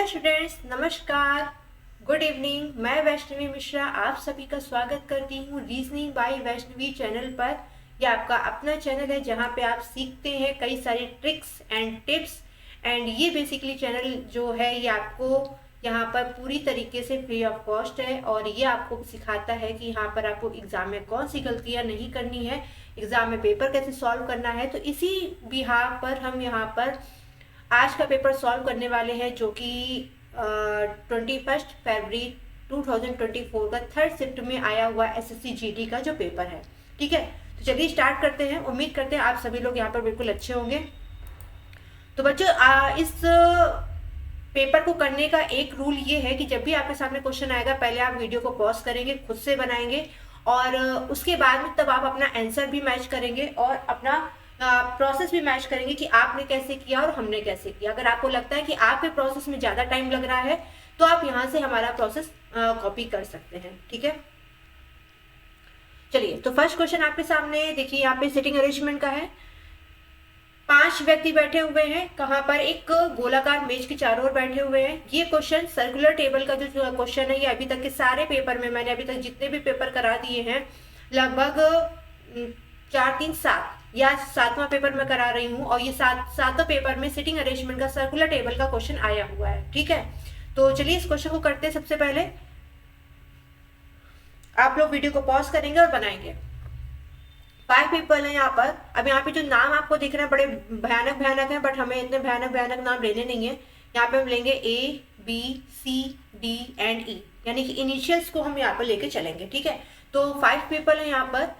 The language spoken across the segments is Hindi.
स्टूडेंट्स, नमस्कार, गुड इवनिंग। मैं वैष्णवी मिश्रा आप सभी का स्वागत करती हूँ रीजनिंग बाय वैष्णवी चैनल पर। यह आपका अपना चैनल है जहाँ पे आप सीखते हैं कई सारी ट्रिक्स एंड टिप्स। एंड ये बेसिकली चैनल जो है ये आपको यहाँ पर पूरी तरीके से फ्री ऑफ कॉस्ट है और ये आपको सिखाता है कि यहाँ पर आपको एग्जाम में कौन सी गलतियाँ नहीं करनी है, एग्जाम में पेपर कैसे सॉल्व करना है। तो इसी बिहार पर हम यहाँ पर आज का पेपर सॉल्व करने वाले हैं जो कि 21 फरवरी 2024 का थर्ड शिफ्ट में आया हुआ एसएससी जीडी का जो पेपर है। ठीक है, तो चलिए स्टार्ट करते हैं। उम्मीद करते हैं आप सभी लोग यहाँ पर बिल्कुल अच्छे होंगे। तो बच्चों इस पेपर को करने का एक रूल ये है कि जब भी आपके सामने क्वेश्चन आएगा पहले आप वीडियो को पॉज करेंगे, खुद से बनाएंगे और उसके बाद में तब आप अपना आंसर भी मैच करेंगे और अपना प्रोसेस भी मैच करेंगे कि आपने कैसे किया और हमने कैसे किया। अगर आपको लगता है कि आपके प्रोसेस में ज़्यादा टाइम लग रहा है तो आप यहाँ से हमारा प्रोसेस कॉपी कर सकते हैं। ठीक है, चलिए तो फर्स्ट क्वेश्चन आपके सामने देखिए, यहाँ पे सिटिंग अरेंजमेंट का है। 5 व्यक्ति बैठे हुए हैं, कहाँ पर एक गोलाकार मेज के चारों ओर बैठे हुए हैं। ये क्वेश्चन सर्कुलर टेबल का जो क्वेश्चन है ये अभी तक के सारे पेपर में मैंने अभी तक जितने भी पेपर करा दिए हैं लगभग 4, 3, 7 या 7वां पेपर में करा रही हूँ और ये सातों पेपर में सिटिंग अरेंजमेंट का सर्कुलर टेबल का क्वेश्चन आया हुआ है। ठीक है, तो चलिए इस क्वेश्चन को करते हैं। सबसे पहले आप लोग वीडियो को पॉज करेंगे और बनाएंगे। 5 पीपल है यहाँ पर। अब यहाँ पे जो नाम आपको दिख रहे हैं बड़े भयानक भयानक हैं, बट हमें इतने भयानक भयानक नाम लेने नहीं है। यहाँ पे हम लेंगे A, B, C, D and E, यानी कि इनिशियल्स को हम यहाँ पर लेके चलेंगे। ठीक है, तो 5 पीपल है यहाँ पर,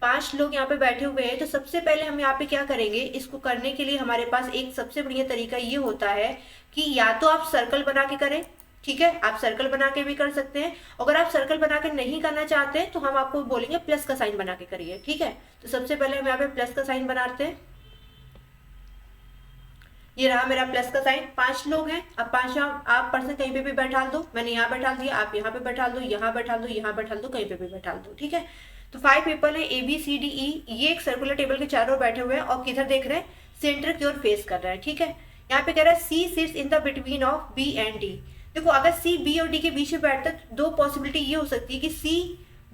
5 लोग यहाँ पे बैठे हुए हैं। तो सबसे पहले हम यहाँ पे क्या करेंगे, इसको करने के लिए हमारे पास एक सबसे बढ़िया तरीका ये होता है कि या तो आप सर्कल बना के करें। ठीक है, आप सर्कल बना के भी कर सकते हैं। अगर आप सर्कल बना के नहीं करना चाहते तो हम आपको बोलेंगे प्लस का साइन बना के करिए। ठीक है, तो सबसे पहले हम यहाँ पे प्लस का साइन बनाते हैं। ये रहा मेरा प्लस का साइन। 5 लोग हैं। अब 5 आप पर्सन कहीं पे भी बैठा दो। मैंने यहाँ बैठा दिया, आप यहाँ पे बैठा दो, यहाँ बैठा दो, यहाँ बैठा दो, कहीं पे भी बैठा दो। ठीक है, तो 5 पीपल है ABCDE। ये एक सर्कुलर टेबल के चारों ओर बैठे हुए हैं और किधर देख रहे हैं, सेंटर की ओर फेस कर रहे हैं। ठीक है, यहाँ पे कह रहा है C sits in the between of B and D। देखो अगर C B और D के बीच में बैठता है तो 2 पॉसिबिलिटी ये हो सकती है कि C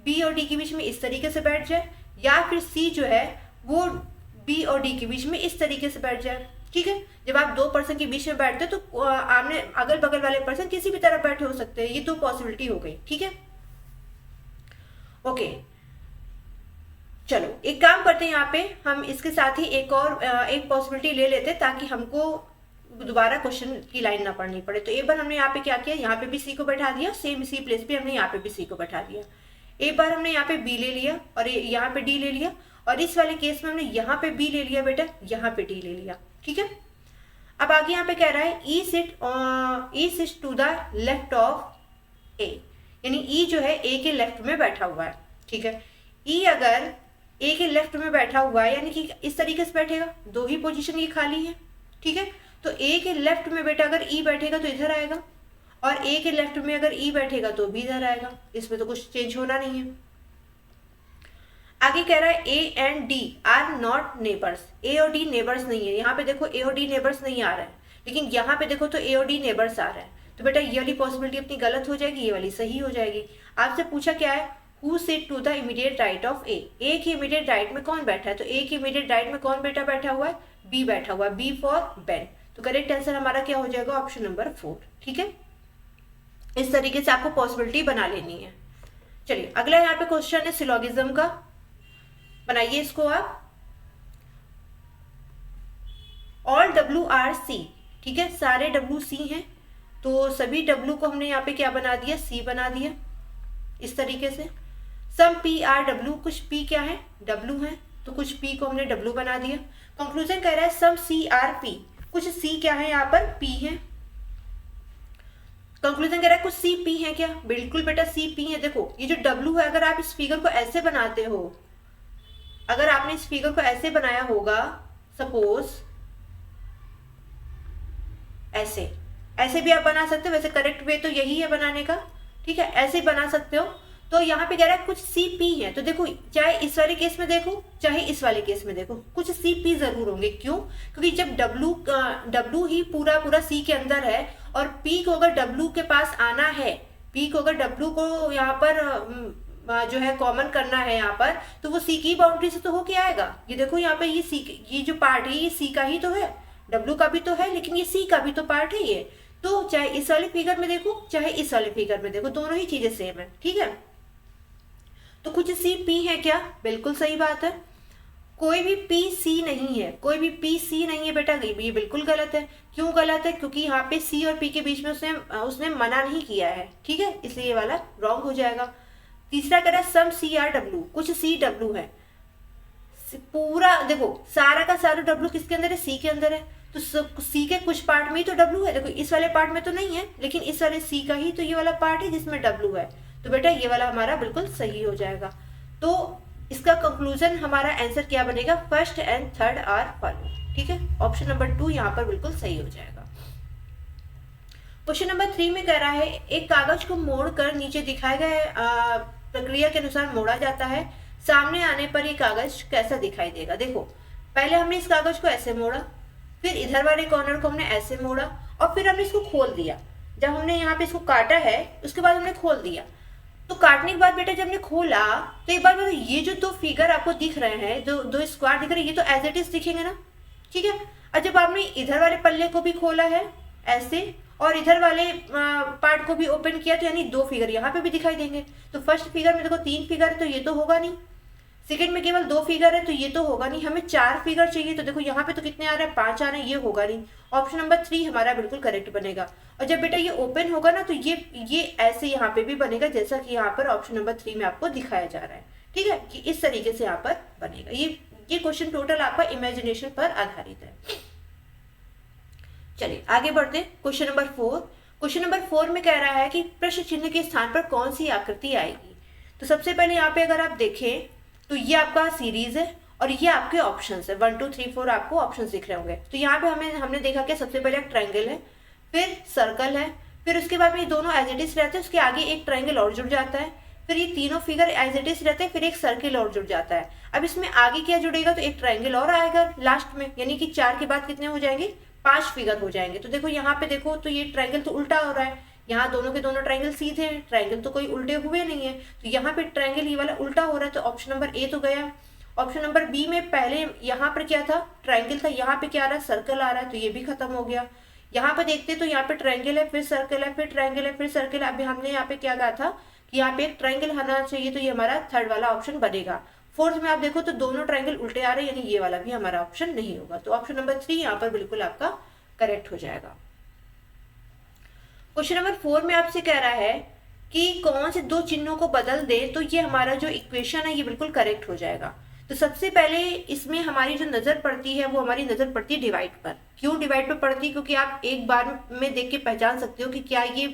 B और D के बीच में इस तरीके से बैठ जाए या फिर C जो है वो B और D के बीच में इस तरीके से बैठ जाए। ठीक है, जब आप 2 पर्सन के बीच में बैठते हैं तो आमने अगल बगल वाले पर्सन किसी भी तरफ बैठे हो सकते हैं। ये 2 पॉसिबिलिटी हो गई। ठीक है, ओके, चलो एक काम करते हैं, यहाँ पे हम इसके साथ ही एक पॉसिबिलिटी ले लेते हैं ताकि हमको दोबारा क्वेश्चन की लाइन ना पढ़नी पड़े। तो एक बार हमने यहाँ पे क्या किया, यहाँ पे भी C को बैठा दिया, सेम इसी प्लेस पे हमने यहाँ पे भी C को बैठा दिया। एक बार हमने यहाँ पे B ले लिया और यहाँ पे D ले लिया और इस वाले केस में हमने यहाँ पे B ले लिया बेटा, यहाँ पे D ले लिया। ठीक है, अब आगे यहाँ पे कह रहा है E sit to the left of A, यानी E जो है A के लेफ्ट में बैठा हुआ है। ठीक है, E अगर A के लेफ्ट में बैठा हुआ है यानी कि इस तरीके से बैठेगा, 2 ही पोजीशन ये खाली है। ठीक है, तो A के लेफ्ट में बेटा अगर E बैठेगा तो इधर आएगा और A के लेफ्ट में अगर E बैठेगा तो भी इधर आएगा। इसमें तो कुछ चेंज होना नहीं है। आगे कह रहा है A and D are not neighbours. A और D नेबर्स नहीं है। यहाँ पे देखो A और D नेबर्स नहीं आ रहा है, लेकिन यहाँ पे देखो तो A और D नेबर्स आ रहा है। तो बेटा ये वाली पॉसिबिलिटी अपनी गलत हो जाएगी, ये वाली सही हो जाएगी। आपसे पूछा क्या है, who sit to the immediate right of A। A के इमीडिएट राइट में कौन बैठा है, तो A के इमीडिएट राइट में कौन बेटा बैठा हुआ है, B बैठा हुआ है, B फॉर बेन। तो करेक्ट आंसर हमारा क्या हो जाएगा, ऑप्शन नंबर 4। ठीक है, इस तरीके से आपको पॉसिबिलिटी बना लेनी है। चलिए अगला यहाँ पे क्वेश्चन है सिलोगिज्म का, बनाइए इसको आप। All W are C। ठीक है, सारे W C हैं तो सभी W को हमने यहाँ पे क्या बना दिया, C बना दिया इस तरीके से। सम P आर W, कुछ P क्या है, W है, तो कुछ P को हमने W बना दिया। कंक्लूजन कह रहा है सम C आर P, कुछ C क्या है यहाँ पर, P है। कंक्लूजन कह रहा है कुछ C P है क्या, बिल्कुल बेटा C P है। देखो ये जो W है, अगर आप इस फिगर को ऐसे बनाते हो, अगर आपने इस फिगर को ऐसे बनाया होगा, सपोज ऐसे भी आप बना सकते हो। वैसे करेक्ट वे तो यही है बनाने का। ठीक है, ऐसे बना सकते हो। तो यहाँ पे कह रहा है कुछ सी पी है, तो देखो चाहे इस वाले केस में देखो चाहे इस वाले केस में देखो कुछ सी पी जरूर होंगे। क्यों? क्योंकि जब डब्लू ही पूरा पूरा सी के अंदर है और पी को अगर डब्लू के पास आना है, पी को अगर डब्लू को यहाँ पर जो है कॉमन करना है यहाँ पर, तो वो सी की बाउंड्री से तो होके आएगा। ये देखो यहाँ पे ये जो पार्ट है ये सी का ही तो है, डब्लू का भी तो है लेकिन ये सी का भी तो पार्ट है ये। तो चाहे इस वाले फिगर में देखो चाहे इस वाले फिगर में देखो, दोनों ही चीजें सेम है। ठीक है, तो कुछ सी पी है क्या? बिल्कुल सही बात है। कोई भी पी सी नहीं है, कोई भी पी सी नहीं है बेटा, ये बिल्कुल गलत है। क्यों गलत है? क्योंकि यहाँ पे सी और पी के बीच में उसने मना नहीं किया है। ठीक है, इसलिए ये वाला रॉन्ग हो जाएगा। तीसरा कह रहा है सम सी आर डब्ल्यू, कुछ सी डब्ल्यू है। पूरा देखो सारा का सारा डब्ल्यू किसके अंदर है? सी के अंदर है। तो सी के कुछ पार्ट में ही तो डब्ल्यू है। देखो इस वाले पार्ट में तो नहीं है लेकिन इस वाले सी का ही तो ये वाला पार्ट है जिसमें डब्ल्यू है। तो बेटा ये वाला हमारा बिल्कुल सही हो जाएगा। तो इसका कंक्लूजन हमारा आंसर क्या बनेगा? First and third are follow. ठीक है, ऑप्शन नंबर 2 यहाँ पर बिल्कुल सही हो जाएगा। क्वेश्चन नंबर 3 में कह रहा है एक कागज को मोड़कर नीचे दिखाए गए प्रक्रिया के अनुसार मोड़ा जाता है, सामने आने पर ये कागज कैसा दिखाई देगा? देखो पहले हमने इस कागज को ऐसे मोड़ा, फिर इधर वाले कॉर्नर को हमने ऐसे मोड़ा और फिर हमने इसको खोल दिया। जब हमने यहाँ पे इसको काटा है उसके बाद हमने खोल दिया। तो काटने के बाद बेटा जब हमने खोला तो एक बार ये जो दो फिगर आपको दिख रहे हैं, जो दो स्क्वायर दिख रहे हैं, ये तो एज इट इज दिखेंगे ना। ठीक है, और जब आपने इधर वाले पल्ले को भी खोला है ऐसे और इधर वाले पार्ट को भी ओपन किया तो यानी दो फिगर यहाँ पे भी दिखाई देंगे। तो फर्स्ट फिगर में देखो 3 फिगर है तो ये तो होगा नहीं, सेकंड में केवल 2 फिगर है तो ये तो होगा नहीं, हमें 4 फिगर चाहिए। तो देखो यहाँ पे तो कितने आ रहे हैं? 5 आ रहे हैं, ये होगा नहीं। ऑप्शन नंबर 3 हमारा बिल्कुल करेक्ट बनेगा। और जब बेटा ये ओपन होगा ना तो ये ऐसे यहाँ पे भी बनेगा जैसा कि यहाँ पर ऑप्शन नंबर 3 में आपको दिखाया जा रहा है। ठीक है, कि इस तरीके से यहाँ पर बनेगा। ये क्वेश्चन टोटल आपका इमेजिनेशन पर आधारित है। चलिए आगे बढ़ते। Question number 4। क्वेश्चन नंबर 4 में कह रहा है कि प्रश्न चिन्ह के स्थान पर कौन सी आकृति आएगी? तो सबसे पहले यहाँ पे अगर आप देखें तो ये आपका सीरीज है और ये आपके ऑप्शंस है। 1 2 3 4 आपको ऑप्शंस दिख रहे होंगे। तो यहाँ पे हमने देखा कि सबसे पहले एक ट्रायंगल है, फिर सर्कल है, फिर उसके बाद में ये दोनों एज इट इज रहते हैं, उसके आगे एक ट्रायंगल और जुड़ जाता है, फिर ये तीनों फिगर एज इट इज रहते हैं, फिर एक सर्किल और जुड़ जाता है। अब इसमें आगे क्या जुड़ेगा? तो एक ट्रायंगल और आएगा लास्ट में, यानी कि 4 के बाद कितने हो जाएंगे? 5 फिगर हो जाएंगे। तो देखो यहाँ पे देखो तो ये ट्रायंगल तो उल्टा हो रहा है, यहाँ दोनों के दोनों ट्रायंगल सीधे हैं, ट्रायंगल तो कोई उल्टे हुए नहीं है। तो यहाँ पे ट्रायंगल ये वाला उल्टा हो रहा है, तो ऑप्शन नंबर ए तो गया। ऑप्शन नंबर बी में पहले यहाँ पर क्या था? ट्रायंगल था, यहाँ पे क्या आ रहा है? सर्कल आ रहा है, तो ये भी खत्म हो गया। यहाँ पे देखते तो यहाँ पे ट्रायंगल है, फिर सर्कल है, फिर ट्रायंगल है, फिर सर्कल है। अभी हमने यहाँ पे क्या कहा था कि यहाँ पे एक ट्रायंगल आना चाहिए, तो ये हमारा थर्ड वाला ऑप्शन बनेगा। फोर्थ में आप देखो तो दोनों ट्रायंगल उल्टे आ रहे हैं, यानी ये वाला भी हमारा ऑप्शन नहीं होगा। तो ऑप्शन नंबर 3 यहाँ पर बिल्कुल आपका करेक्ट हो जाएगा। क्वेश्चन नंबर 4 में आपसे कह रहा है कि कौन से 2 चिन्हों को बदल दे तो ये हमारा जो इक्वेशन है ये बिल्कुल करेक्ट हो जाएगा। तो सबसे पहले इसमें हमारी जो नजर पड़ती है वो हमारी नजर पड़ती है डिवाइड पर। क्यों डिवाइड पर पड़ती है? क्योंकि आप एक बार में देख के पहचान सकते हो कि क्या ये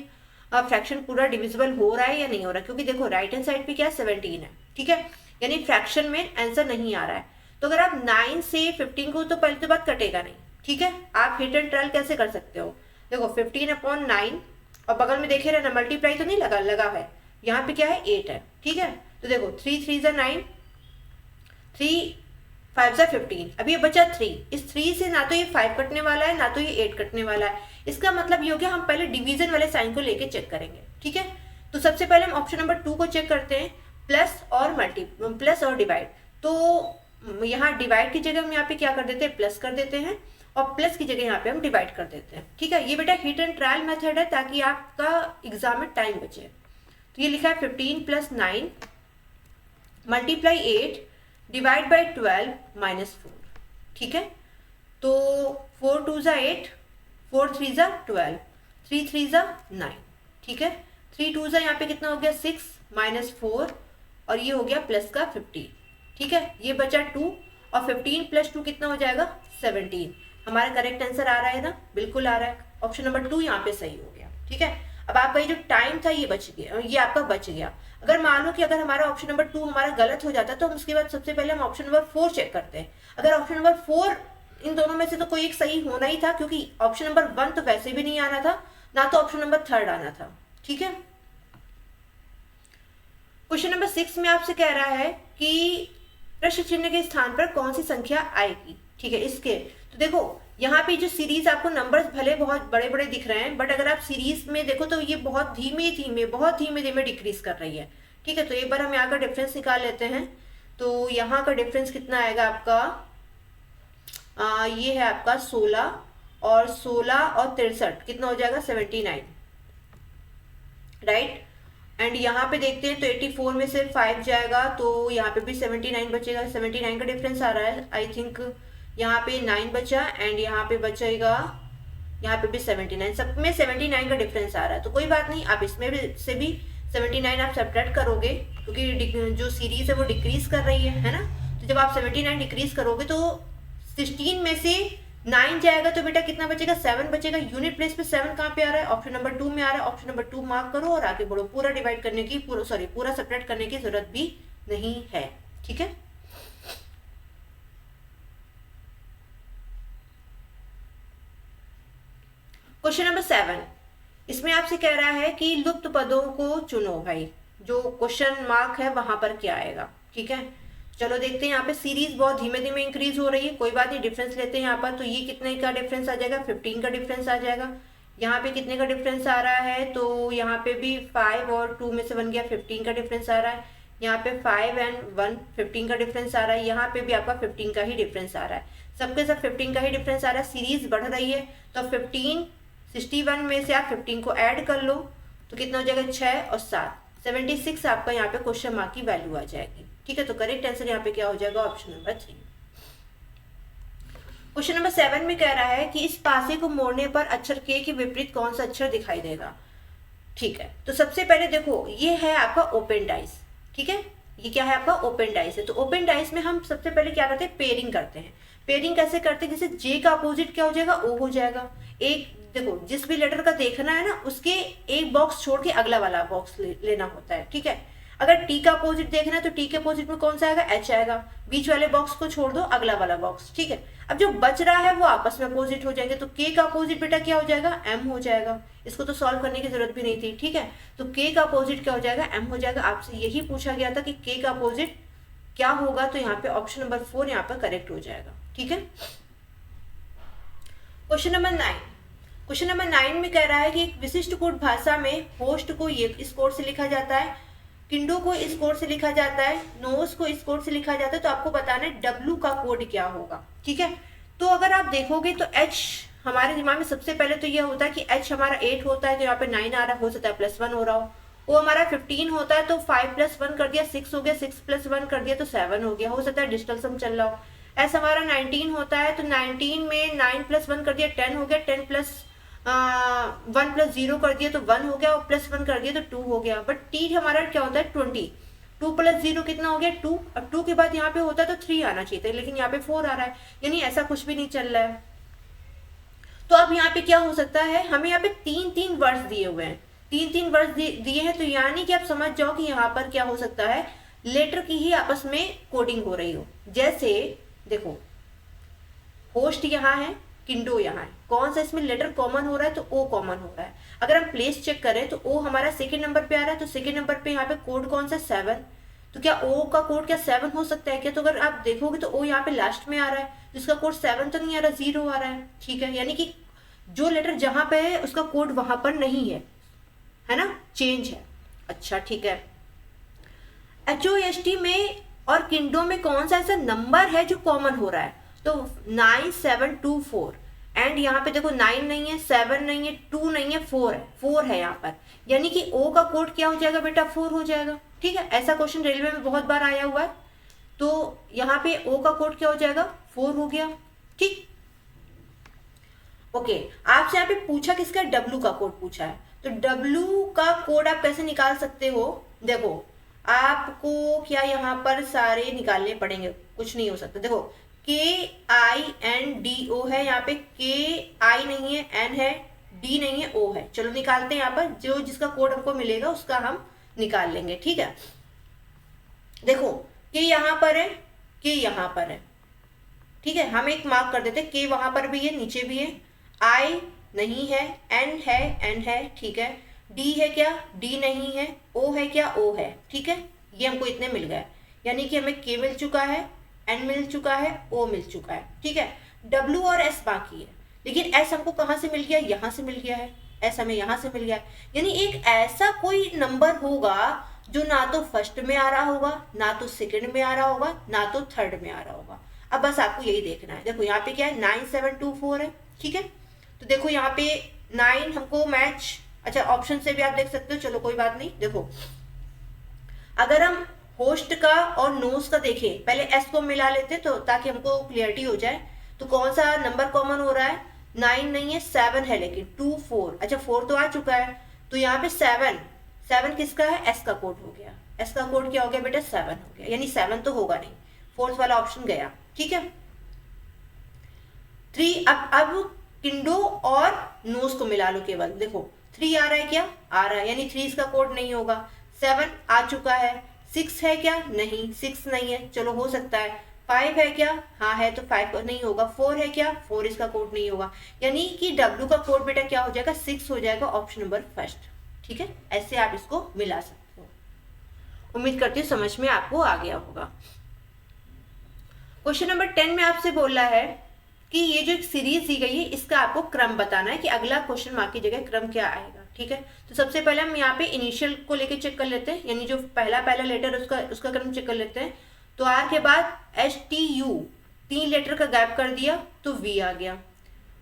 फ्रैक्शन पूरा डिविजिबल हो रहा है या नहीं हो रहा है। क्योंकि देखो राइट हैंड साइड पे क्या 17 है, ठीक है, यानी फ्रैक्शन में आंसर नहीं आ रहा है। तो अगर आप 9 से 15 को, तो पहले तो बात कटेगा नहीं, ठीक है। आप हिट एंड ट्रायल कैसे कर सकते हो? देखो 15/9 और बगल में देखे रहे ना, मल्टीप्लाई तो नहीं लगा है, यहाँ पे क्या है 8 है, ठीक है। तो देखो 3 3 × 9, 3 5 × 15, अभी ये बचा 3। इस 3 से ना तो ये 5 कटने वाला है ना तो ये 8 कटने वाला है। इसका मतलब ये हो गया हम पहले डिवीजन वाले साइन को लेके चेक करेंगे, ठीक है। तो सबसे पहले हम ऑप्शन नंबर 2 को चेक करते हैं, प्लस और डिवाइड। तो यहाँ डिवाइड की जगह हम यहाँ पे क्या कर देते हैं? प्लस कर देते हैं, और प्लस की जगह यहाँ पे हम डिवाइड कर देते हैं, ठीक है। ये बेटा हिट एंड ट्रायल मेथड है ताकि आपका एग्जाम में टाइम बचे। तो ये लिखा है 15 + 9 × 8 डिवाइड बाई 12 - 4, ठीक है। तो 4 2 × 8, 4 3 × 12, 3 3 × 9, ठीक है। 3 2 यहाँ पे कितना हो गया? 6 - 4, और ये हो गया प्लस का 15, ठीक है। ये बचा 2, और 15 + 2 कितना हो जाएगा? 17। हमारा करेक्ट आंसर आ रहा है ना? बिल्कुल आ रहा है। ऑप्शन नंबर 2 यहाँ पे सही हो गया, ठीक है। अब आपका ये जो टाइम था ये बच गया, ये आपका बच गया। अगर मान लो कि अगर हमारा ऑप्शन नंबर 2 हमारा गलत हो जाता तो हम उसके बाद सबसे पहले हम ऑप्शन नंबर 4 चेक करते हैं। अगर ऑप्शन नंबर 4 इन दोनों में से तो कोई एक सही होना ही था, क्योंकि ऑप्शन नंबर 1 तो वैसे भी नहीं आना था, ना तो ऑप्शन नंबर 3 आना था, ठीक है। क्वेश्चन नंबर 6 में आपसे कह रहा है कि प्रश्न चिन्ह के स्थान पर कौन सी संख्या आएगी। ठीक है, इसके तो देखो यहाँ पे जो सीरीज आपको नंबर्स भले बहुत बड़े बड़े दिख रहे हैं, बट अगर आप सीरीज में देखो तो ये बहुत धीमे धीमे डिक्रीज कर रही है। ठीक है, तो एक बार हम यहाँ का डिफरेंस निकाल लेते हैं। तो यहाँ का डिफरेंस कितना आएगा आपका, ये है आपका 16 और 63 कितना हो जाएगा 79, राइट। एंड यहाँ पे देखते हैं तो 84 में से 5 जाएगा तो यहाँ पे भी 79 बचेगा। 79 का डिफरेंस आ रहा है, आई थिंक यहाँ पे 9 बचा एंड यहाँ पे बचेगा, यहाँ पे भी 79, सब में 79 का डिफरेंस आ रहा है। तो कोई बात नहीं, आप इसमें भी से भी 79 आप सब्ट्रैक्ट करोगे क्योंकि जो सीरीज है वो डिक्रीज कर रही है ना। तो जब आप 79 डिक्रीज करोगे तो 16 में से 9 जाएगा तो बेटा कितना बचेगा 7 बचेगा। यूनिट प्लेस पे 7 कहाँ पे आ रहा है, ऑप्शन नंबर 2 में आ रहा है। ऑप्शन नंबर 2 मार्क करो और आगे बढ़ो। पूरा डिवाइड करने की पूरा सब्ट्रैक्ट करने की जरूरत भी नहीं है। ठीक है, क्वेश्चन नंबर 7, इसमें आपसे कह रहा है कि लुप्त पदों को चुनो। भाई जो क्वेश्चन मार्क है वहां पर क्या आएगा। ठीक है, चलो देखते हैं। यहाँ पे सीरीज बहुत धीमे धीमे इंक्रीज हो रही है, कोई बात नहीं, डिफरेंस लेते हैं यहाँ पर। तो ये कितने का डिफरेंस आ जाएगा, 15 का डिफरेंस आ जाएगा। यहाँ पे कितने का डिफरेंस आ रहा है, तो यहाँ पे भी 5 और 2 में से बन गया 15 का डिफरेंस आ रहा है। यहाँ पे 5 एंड 1 15 का डिफरेंस आ रहा है। यहाँ पे भी आपका 15 का ही डिफरेंस आ रहा है, सबके सब 15 का ही डिफरेंस आ रहा है। सीरीज बढ़ रही है तो 15 61 में से आप 15 को ऐड कर लो तो कितना हो जाएगा 6 और 7 76 आपका यहाँ पे क्वेश्चन मार्क की वैल्यू आ जाएगी। ठीक है, तो करेक्ट आंसर यहाँ पे क्या हो जाएगा, ऑप्शन नंबर 3। क्वेश्चन नंबर 7 में कह रहा है कि इस पासे को मोड़ने पर अक्षर के विपरीत कौन सा अक्षर दिखाई देगा। ठीक है, तो सबसे पहले देखो ये है आपका ओपन डाइस। ठीक है, ये क्या है आपका ओपन डाइस है। तो ओपन डाइस में हम सबसे पहले क्या करते हैं, पेयरिंग करते हैं। पेयरिंग कैसे करते हैं, जैसे जे का अपोजिट क्या हो जाएगा, ओ हो जाएगा। एक देखो जिस भी लेटर का देखना है ना उसके एक बॉक्स छोड़ के अगला वाला बॉक्स लेना होता है। ठीक है, अगर टी का अपोजिट देखना है तो टी के अपोजिट में कौन सा आएगा, एच आएगा। बीच वाले बॉक्स को छोड़ दो, अगला वाला बॉक्स। ठीक है, अब जो बच रहा है वो आपस में अपोजिट हो जाएंगे। तो के का अपोजिट बेटा क्या हो जाएगा, एम हो जाएगा। इसको तो सॉल्व करने की जरूरत भी नहीं थी। ठीक है, तो के का अपोजिट क्या हो जाएगा, एम हो जाएगा। आपसे यही पूछा गया था कि के का अपोजिट क्या होगा, तो यहाँ पे ऑप्शन नंबर 4 यहाँ पर करेक्ट हो जाएगा। ठीक है, क्वेश्चन नंबर 9, क्वेश्चन नंबर 9 में कह रहा है कि एक विशिष्ट कोड भाषा में होस्ट को ये इस कोड से लिखा जाता है, किंडो को इस कोड से लिखा जाता है, नोस को इस कोड से लिखा जाता है। तो आपको बताना है डब्ल्यू का कोड क्या होगा। ठीक है, तो अगर आप देखोगे तो एच हमारे दिमाग में सबसे पहले तो यह होता है कि एच हमारा 8 होता है तो यहाँ पे 9 आ रहा हो सकता है +1 हो रहा हो। वो हमारा 15 होता है तो 5 + 1 कर दिया 6 हो गया, 6 + 1 कर दिया तो 7 हो गया, हो सकता है डिजिटल सम चल रहा हो। एस हमारा 19 होता है तो 19 में 9 + 1 कर दिया 10 हो गया, 10 + 1 + 0 कर दिया तो 1 हो गया और +1 कर दिया तो 2 हो गया। बट टी हमारा क्या होता है 20, 2 + 0 कितना हो गया 2। अब 2 के बाद यहाँ पे होता है तो 3 आना चाहिए था, लेकिन यहाँ पे 4 आ रहा है, यानी ऐसा कुछ भी नहीं चल रहा है। तो अब यहाँ पे क्या हो सकता है, हमें यहाँ पे 3-3 वर्ड्स दिए हुए हैं, 3-3 वर्ड्स दिए हैं, तो यानी कि आप समझ जाओ कि यहाँ पर क्या हो सकता है, लेटर की ही आपस में कोडिंग हो रही हो। जैसे देखो होस्ट यहाँ है, किंडो यहाँ है, कौन सा इसमें लेटर कॉमन हो रहा है, तो ओ कॉमन हो रहा है। अगर हम प्लेस चेक करें तो ओ हमारा सेकंड नंबर पे आ रहा है, तो सेकंड नंबर पे यहाँ पे कोड कौन सा 7, तो क्या ओ का कोड क्या 7 हो सकता है क्या, तो अगर आप देखोगे तो ओ यहाँ पे लास्ट में आ रहा है, जिसका कोड 7 तो नहीं आ रहा, 0 आ रहा है। ठीक है, यानी कि जो लेटर जहां पे है उसका कोड वहां पर नहीं है ना, चेंज है। अच्छा ठीक है, HOST में और किंडो में कौन सा ऐसा नंबर है जो कॉमन हो रहा है, तो 9724 एंड यहाँ पे देखो 9 नहीं है, 7 नहीं है, 2 नहीं है, 4 है यहाँ पर, यानी कि O का कोड क्या हो जाएगा बेटा 4 हो जाएगा। ठीक है, ऐसा क्वेश्चन रेलवे में बहुत बार आया हुआ है, तो यहाँ पे O का कोड क्या हो जाएगा 4 हो गया। ठीक, ओके आपसे यहाँ पे पूछा किसका, W का कोड पूछा है, तो W का कोड आप कैसे निकाल सकते हो, देखो आपको क्या यहाँ पर सारे निकालने पड़ेंगे, कुछ नहीं हो सकता। देखो KINDO है, यहाँ पे KI नहीं है, N है, D नहीं है, O है। चलो निकालते हैं, यहाँ पर जो जिसका कोड हमको मिलेगा उसका हम निकाल लेंगे। ठीक है, देखो K यहाँ पर है, K यहाँ पर है। ठीक है, हम एक मार्क कर देते, K वहां पर भी है, नीचे भी है, I नहीं है, N है, N है। ठीक है, D है क्या, D नहीं है, O है क्या, O है। ठीक है, ये हमको इतने मिल गए, यानी कि हमें के मिल चुका है, एन मिल चुका है, ओ मिल चुका है, ठीक है। डब्ल्यू और एस बाकी है, लेकिन एस हमको कहाँ से मिल गया, यहाँ से मिल गया है, एस हमें यहाँ से मिल गया है। यानी एक ऐसा कोई नंबर होगा जो ना तो फर्स्ट में आ रहा होगा, ना तो सेकंड में आ रहा होगा, ना तो थर्ड में आ रहा होगा। अब बस आपको यही देखना है। देखो यहाँ पे क्या है, 9724 है, ठीक है। तो देखो यहाँ पे 9 हमको मैच, अच्छा ऑप्शन से भी आप देख सकते हो, चलो कोई बात नहीं। देखो अगर हम होस्ट का और नोज का देखें, पहले एस को मिला लेते तो ताकि हमको क्लियरिटी हो जाए। तो कौन सा नंबर कॉमन हो रहा है, 9 नहीं है, 7 है, लेकिन 2 4, अच्छा 4 तो आ चुका है, तो यहाँ पे 7 किसका है, एस का कोड हो गया। एस का कोड क्या हो गया बेटा, 7 हो गया, यानी 7 तो होगा नहीं, फोर्थ वाला ऑप्शन गया, ठीक है। 3, अब किंडो और नोज को मिला लो केवल। देखो 3 आ रहा है, क्या आ रहा है, यानी 3 इसका कोड नहीं होगा। 7 आ चुका है, 6 है क्या, नहीं 6 नहीं है, चलो हो सकता है। 5 है क्या, हाँ है, तो 5 नहीं होगा। 4 है क्या, 4 इसका कोड नहीं होगा, यानी कि W का कोड बेटा क्या हो जाएगा, 6 हो जाएगा, ऑप्शन नंबर फर्स्ट, ठीक है। ऐसे आप इसको मिला सकते हो। उम्मीद करती हूँ समझ में आपको आ गया होगा। क्वेश्चन नंबर 10 में आपसे बोला है कि ये जो एक सीरीज दी गई है इसका आपको क्रम बताना है कि अगला क्वेश्चन मार्क की जगह क्रम क्या आएगा, ठीक है। तो सबसे पहले हम यहाँ पे इनिशियल को लेके चेक कर लेते हैं, यानी जो पहला लेटर उसका क्रम चेक कर लेते हैं। तो आर के बाद HTU 3 लेटर का गैप कर दिया तो V आ गया,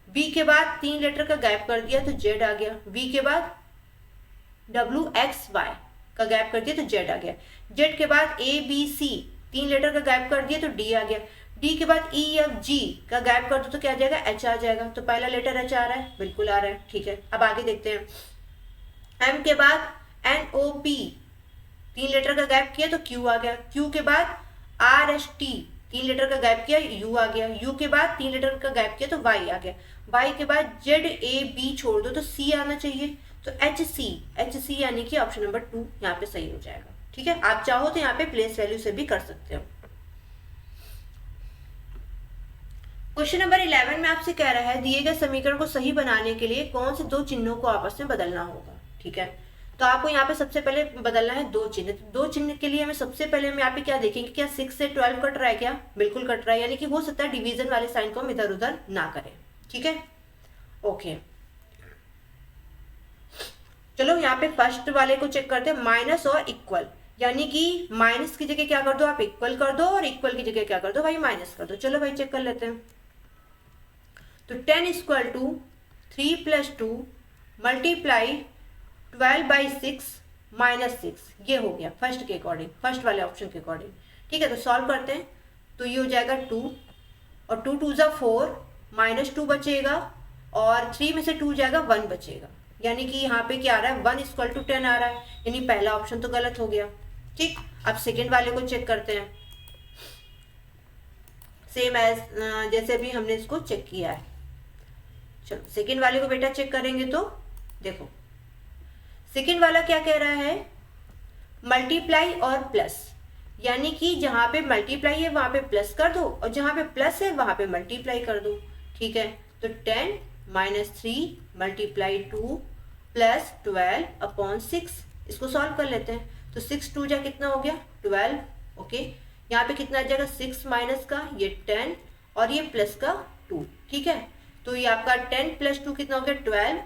V के बाद 3 लेटर का गैप कर दिया तो Z आ गया, V के बाद WXY का गैप कर दिया तो Z आ गया, Z के बाद ABC 3 लेटर का गैप कर दिया तो D आ गया, D के बाद EFG का गैप कर दो तो क्या आ जाएगा, H आ जाएगा। तो पहला लेटर H आ रहा है, बिल्कुल आ रहा है, ठीक है। अब आगे देखते हैं। M के बाद NOP 3 लेटर का गैप किया तो Q आ गया, Q के बाद RST 3 लेटर का गैप किया, U आ गया, U के बाद 3 लेटर का गैप किया तो Y आ गया, Y के बाद ZAB छोड़ दो तो C आना चाहिए, तो HC यानी कि ऑप्शन नंबर 2 यहाँ पे सही हो जाएगा, ठीक है। आप चाहो तो यहाँ पे प्लेस वैल्यू से भी कर सकते हो। क्वेश्चन नंबर 11 में आपसे कह रहा है दिए गए समीकरण को सही बनाने के लिए कौन से 2 चिन्हों को आपस में बदलना होगा, ठीक है। तो आपको यहाँ पे सबसे पहले बदलना है 2 चिन्ह। तो 2 चिन्ह के लिए हमें सबसे पहले हम यहाँ पे क्या देखेंगे, क्या 6 से 12 कट रहा है, क्या बिल्कुल कट रहा है, यानी कि हो सकता है डिवीजन वाले साइन को हम इधर उधर ना करें, ठीक है। ओके चलो यहाँ पे फर्स्ट वाले को चेक करते हैं, माइनस और इक्वल, यानी कि माइनस की जगह क्या कर दो आप इक्वल कर दो, और इक्वल की जगह क्या कर दो भाई माइनस कर दो। चलो भाई चेक कर लेते हैं। तो 10 इक्वल टू 3 + 2 मल्टीप्लाई 12/6 -6, ये हो गया फर्स्ट के अकॉर्डिंग, फर्स्ट वाले ऑप्शन के अकॉर्डिंग, ठीक है। तो सॉल्व करते हैं, तो ये हो जाएगा 2 और 2 2 = 4, -2 बचेगा और 3 में से 2 जाएगा 1 बचेगा, यानी कि यहाँ पे क्या आ रहा है 1 = 10 आ रहा है, यानी पहला ऑप्शन तो गलत हो गया, ठीक। अब सेकेंड वाले को चेक करते हैं, सेम एज जैसे भी हमने इसको चेक किया है। चलो सेकेंड वाले को बेटा चेक करेंगे तो देखो सेकेंड वाला क्या कह रहा है, मल्टीप्लाई और प्लस, यानी कि जहाँ पे मल्टीप्लाई है वहाँ पे प्लस कर दो और जहाँ पे प्लस है वहाँ पे मल्टीप्लाई कर दो, ठीक है। तो 10 - 3 × 2 + 12/6, इसको सॉल्व कर लेते हैं। तो 6 2 जा कितना हो गया 12, ओके। यहाँ पे कितना आ जाएगा 6 माइनस का ये 10 और ये प्लस का 2, ठीक है। तो ये आपका 10 + 2 कितना हो गया 12,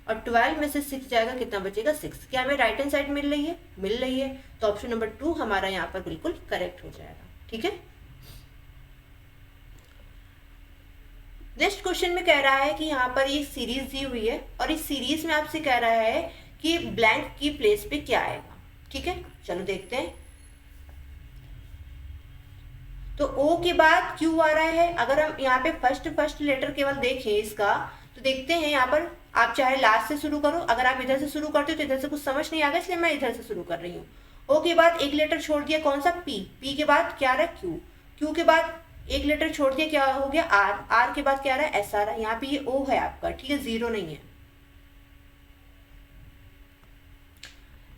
और 12 में से 6 जाएगा कितना बचेगा 6। क्या हमें राइट हैंड साइड मिल रही है, मिल रही है, तो ऑप्शन नंबर 2 हमारा यहाँ पर बिल्कुल करेक्ट हो जाएगा, ठीक है। नेक्स्ट क्वेश्चन में कह रहा है कि यहाँ पर ये सीरीज दी हुई है और इस सीरीज में आपसे कह रहा है कि ब्लैंक की प्लेस पे क्या आएगा, ठीक है। चलो देखते हैं। तो O के बाद Q आ रहा है, अगर हम यहाँ पे फर्स्ट लेटर केवल देखें इसका तो देखते हैं यहाँ पर आप चाहे लास्ट से शुरू करो, अगर आप इधर से शुरू करते हो तो इधर से कुछ समझ नहीं आ गया, इसलिए मैं इधर से शुरू कर रही हूँ। O के बाद एक लेटर छोड़ दिया, कौन सा P के बाद क्या आ रहा है Q, Q के बाद एक लेटर छोड़ दिया, क्या हो गया R के बाद क्या आ रहा है S आ रहा है, यहाँ पे ये O है आपका, ठीक है, 0 नहीं है।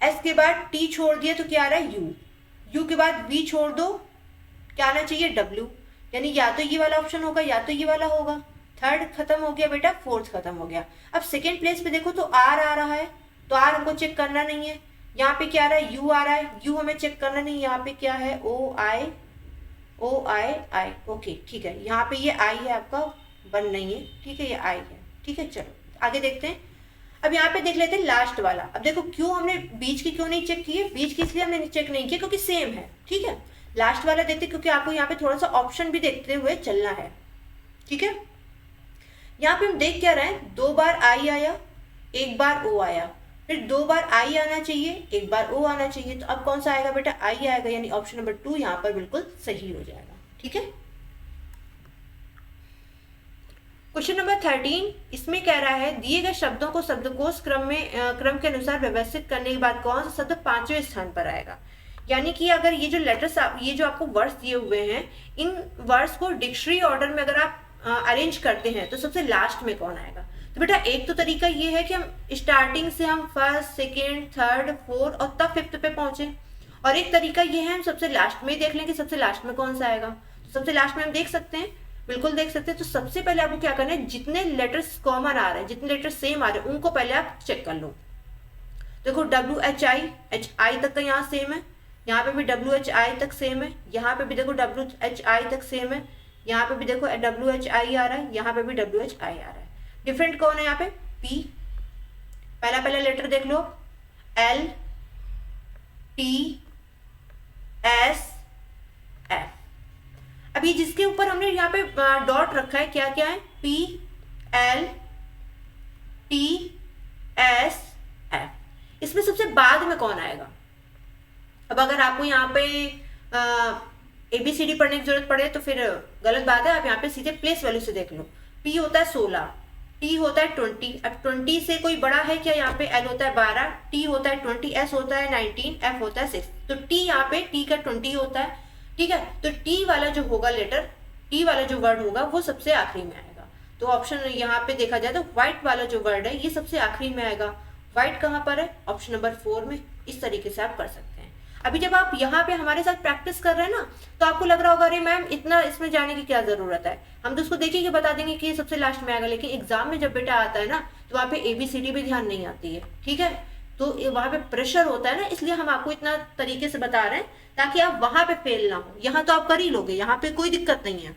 S के बाद T छोड़ दिया तो क्या आ रहा है U के बाद V छोड़ दो, क्या आना चाहिए W, यानी या तो ये वाला ऑप्शन होगा या तो ये वाला होगा। थर्ड खत्म हो गया बेटा, फोर्थ खत्म हो गया। अब सेकेंड प्लेस पे देखो तो R आ रहा है, तो R हमको चेक करना नहीं है, यहाँ पे क्या आ रहा है, यू आ रहा है, यू हमें चेक करना नहीं, यहाँ पे क्या है, ओ आई आई, ओके ठीक है, यहाँ पे ये आई है आपका, 1 नहीं है, ठीक है, ये आई है, ठीक है। चलो आगे देखते हैं। अब यहाँ पे देख लेते हैं लास्ट वाला। अब देखो क्यों हमने बीच की क्यों नहीं चेक की है, बीच की इसलिए हमने चेक नहीं किया क्योंकि सेम है, ठीक है। लास्ट वाला देखते हैं क्योंकि आपको यहाँ पे थोड़ा सा ऑप्शन भी देखते हुए चलना है, ठीक है। यहाँ पे हम देख क्या रहे हैं, 2 बार आई आया, 1 बार ओ आया, फिर 2 बार आई आना चाहिए, 1 बार ओ आना चाहिए। तो अब कौन सा आएगा बेटा, आई आएगा, यानी ऑप्शन नंबर 2 यहाँ पर बिल्कुल सही हो जाएगा, ठीक है। क्वेश्चन नंबर 13, इसमें कह रहा है दिए गए शब्दों को शब्दकोश क्रम के अनुसार व्यवस्थित करने के बाद कौन सा शब्द 5वें स्थान पर आएगा। यानी कि अगर ये जो लेटर्स ये जो आपको वर्ड्स दिए हुए हैं, इन वर्ड्स को डिक्शनरी ऑर्डर में अगर आप अरेंज करते हैं तो सबसे लास्ट में कौन आएगा। तो बेटा एक तो तरीका ये है कि हम स्टार्टिंग से हम फर्स्ट, सेकेंड, थर्ड, फोर्थ और तब 5th पे पहुंचे, और एक तरीका ये है हम सबसे लास्ट में देख लें कि सबसे लास्ट में कौन सा आएगा। तो सबसे लास्ट में हम देख सकते हैं, बिल्कुल देख सकते हैं। तो सबसे पहले आपको क्या करना है, जितने लेटर्स कॉमन आ रहे हैं, जितने लेटर्स सेम आ रहे हैं, उनको पहले आप चेक कर लो। देखो WHI तक का यहाँ सेम है, यहाँ पे भी WHI तक सेम है, यहाँ पे भी देखो WHI तक सेम है, यहाँ पे भी देखो WHI आ रहा है, यहाँ पे भी WHI आ रहा है। डिफरेंट कौन है यहाँ पे, P, पहला लेटर देख लो, L, T, S, F। अभी जिसके ऊपर हमने यहाँ पे डॉट रखा है, क्या क्या है, P, L, T, S, F। इसमें सबसे बाद में कौन आएगा। अब अगर आपको यहाँ पे ABCD पढ़ने की जरूरत पड़े तो फिर गलत बात है, आप यहाँ पे सीधे प्लेस वैल्यू से देख लो। P होता है 16, T होता है 20, अब 20 से कोई बड़ा है क्या, यहाँ पे L होता है 12, T होता है 20, S होता है 19, F होता है 6। तो T यहाँ पे T का 20 होता है, ठीक है। तो T वाला जो होगा लेटर, T वाला जो वर्ड होगा वो सबसे आखिरी में आएगा। तो ऑप्शन यहाँ पे देखा जाए तो व्हाइट वाला जो वर्ड है ये सबसे आखिरी में आएगा। व्हाइट कहाँ पर है, ऑप्शन नंबर 4 में। इस तरीके से आप कर सकते हैं। अभी जब आप यहाँ पे हमारे साथ प्रैक्टिस कर रहे हैं ना, तो आपको लग रहा होगा अरे मैम इतना इसमें जाने की क्या जरूरत है, हम तो उसको देखेंगे बता देंगे कि ये सबसे लास्ट में आएगा। लेकिन एग्जाम में जब बेटा आता है ना, तो वहाँ पे ABCD भी ध्यान नहीं आती है, ठीक है। तो वहाँ पे प्रेशर होता है ना, इसलिए हम आपको इतना तरीके से बता रहे हैं ताकि आप वहां पे फेल ना हो। यहाँ तो आप कर ही लोगे, यहाँ पे कोई दिक्कत नहीं है।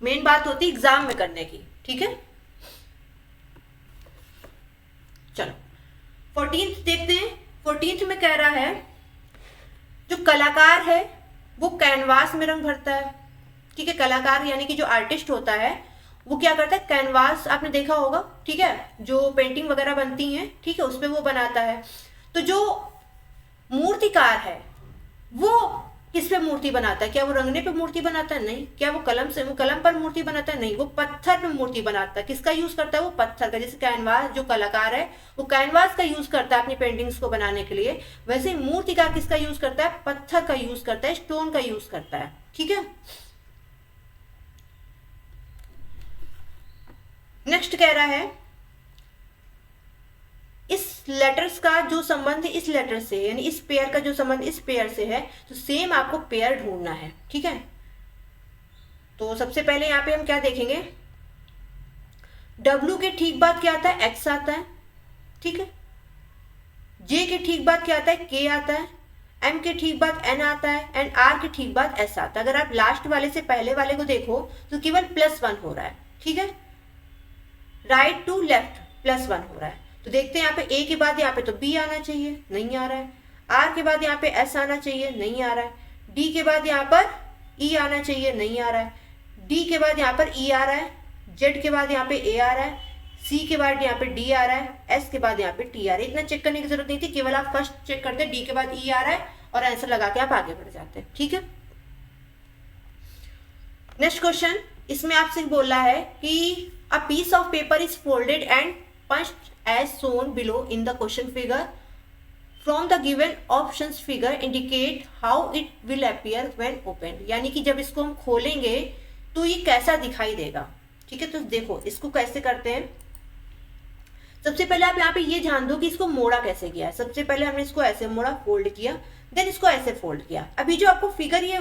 मेन बात होती है एग्जाम में करने की, ठीक है। चलो 14th देखते हैं। 14th में कह रहा है जो कलाकार है वो कैनवास में रंग भरता है, ठीक है। कलाकार यानी कि जो आर्टिस्ट होता है वो क्या करता है, कैनवास आपने देखा होगा, ठीक है, जो पेंटिंग वगैरह बनती हैं, ठीक है, उस पर वो बनाता है। तो जो मूर्तिकार है वो किस पे मूर्ति बनाता है, क्या वो रंगने पे मूर्ति बनाता है, नहीं। क्या वो कलम पर मूर्ति बनाता है, नहीं। वो पत्थर पे मूर्ति बनाता है। किसका यूज करता है, वो पत्थर का। जैसे कैनवास, जो कलाकार है वो कैनवास का यूज करता है अपनी पेंटिंग्स को बनाने के लिए, वैसे मूर्तिकार किसका यूज करता है, पत्थर का यूज करता है, स्टोन का यूज करता है, ठीक है। नेक्स्ट कह रहा है इस लेटर्स का जो संबंध इस लेटर से, यानी इस पेयर का जो संबंध इस पेयर से है, तो सेम आपको पेयर ढूंढना है, ठीक है। तो सबसे पहले यहाँ पे हम क्या देखेंगे, W के ठीक बाद क्या आता है, X आता है, ठीक है। J के ठीक बाद क्या आता है, K आता है। M के ठीक बाद N आता है एंड R के ठीक बाद S आता है। अगर आप लास्ट वाले से पहले वाले को देखो तो केवल +1 हो रहा है, ठीक है। राइट टू लेफ्ट +1 हो रहा है। तो देखते हैं यहाँ पे A के बाद यहाँ पे तो B आना चाहिए, नहीं आ रहा है। R के बाद यहाँ पे S आना चाहिए, नहीं आ रहा है। D के बाद यहाँ पर E आना चाहिए, नहीं आ रहा है। D के बाद यहाँ पर E आ रहा है। Z के बाद यहाँ पे A आ रहा है। C के बाद यहाँ पे D आ रहा है। S के बाद यहाँ पे T आ रहा है। इतना चेक करने की जरूरत नहीं थी, केवल आप फर्स्ट चेक करते D के बाद E आ रहा है और आंसर लगा के आप आगे बढ़ जाते हैं, ठीक है। नेक्स्ट क्वेश्चन, इसमें आपसे बोल रहा है कि a piece of paper is folded and punched as shown below in the question figure. From the given options figure indicate how it will appear when opened. यानी कि जब इसको हम खोलेंगे तो ये कैसा दिखाई देगा, ठीक है। तो देखो इसको कैसे करते हैं। सबसे पहले आप यहाँ पे ये जान दो कि इसको मोड़ा कैसे किया है। सबसे पहले हमने इसको ऐसे मोड़ा, फोल्ड किया, देन इसको ऐसे फोल्ड किया। अभी जो आपको फिगर ये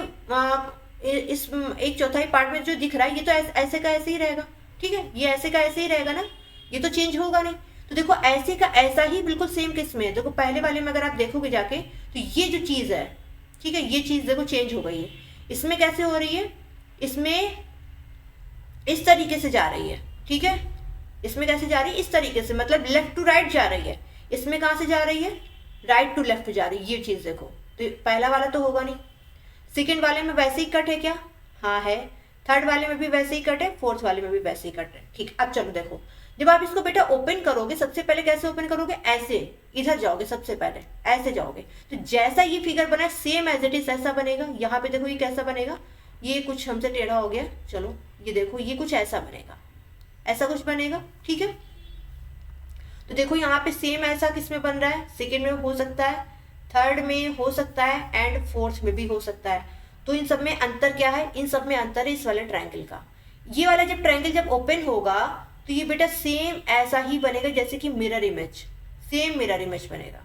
इस 1/4 पार्ट में जो दिख रहा है, ये तो ऐसे का ऐसे ही रहेगा, ठीक है। ये ऐसे का ऐसे ही रहेगा ना, ये तो चेंज होगा नहीं। तो देखो ऐसे का ऐसा ही बिल्कुल सेम किस में है, देखो पहले वाले में अगर आप देखोगे जाके तो ये जो चीज़ है, ठीक है, ये चीज़ देखो चेंज हो गई है। इसमें कैसे हो रही है, इसमें इस तरीके से जा रही है, ठीक है, इसमें कैसे जा रही है, इस तरीके से, मतलब लेफ्ट टू राइट जा रही है। इसमें कहाँ से जा रही है, राइट टू लेफ्ट जा रही है, ये चीज़ देखो। तो पहला वाला तो होगा नहीं, सेकेंड वाले में वैसे ही कट है क्या, हाँ है, थर्ड वाले में भी वैसे ही कट है, फोर्थ वाले में भी वैसे ही कट है, ठीक। अब चलो देखो, जब आप इसको बेटा ओपन करोगे, सबसे पहले कैसे ओपन करोगे, ऐसे इधर जाओगे, सबसे पहले ऐसे जाओगे, तो जैसा ये फिगर बना है सेम एज इट इज ऐसा बनेगा। यहाँ पे देखो ये कैसा बनेगा, ये कुछ हमसे टेढ़ा हो गया, चलो ये देखो ये कुछ ऐसा बनेगा, ऐसा कुछ बनेगा, ठीक है। तो देखो यहाँ पे सेम ऐसा किसमें बन रहा है, सेकेंड में हो सकता है, थर्ड में हो सकता है, एंड फोर्थ में भी हो सकता है। तो इन सब में अंतर क्या है, इन सब में अंतर है इस वाले ट्रायंगल का। ये वाला जब ट्रायंगल जब ओपन होगा तो ये बेटा सेम ऐसा ही बनेगा जैसे कि mirror image, same mirror image बनेगा,